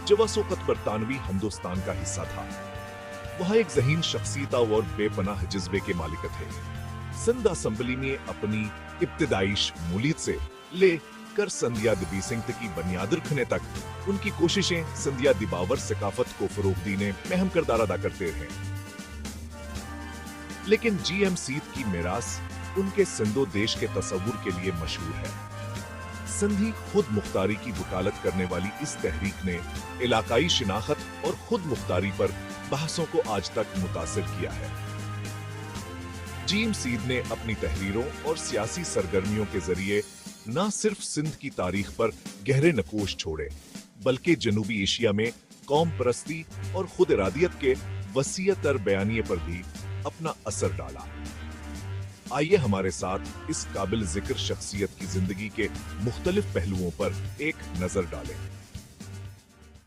जवासोकत बरतानवी हिंदुस्तान का हिस्सा था। वह एक ज़हीन शख्सियत और बेपनाह जज्बे के मालिक थे। सिंध असेंबली में अपनी इब्तिदाई शमूलियत से लेकर संध्या दिबी की बुनियाद रखने तक उनकी कोशिशें संध्या दिबावर सकाफत को फरोग देने में अहम किरदार अदा करते रहे। लेकिन जीएम सीध की मीरास उनके सिंधो देश के तस्वुर के लिए मशहूर है। सिंधी खुद मुख्तारी की वकालत करने वाली इस तहरीक ने इलाकाई शिनाख्त और खुद मुख्तारी पर बहसों को आज तक मुतासिर किया है। जीएम सीध ने अपनी तहरीरों और सियासी सरगर्मियों के जरिए न सिर्फ सिंध की तारीख पर गहरे नकोश छोड़े, बल्कि जनूबी एशिया में कौम परस्ती और खुद इरादियत के वसीयतर बयानिए पर भी अपना असर डाला। आइए हमारे साथ इस काबिल जिक्र शख्सियत की जिंदगी के मुख्तलिफ पहलुओं पर एक नजर डालें।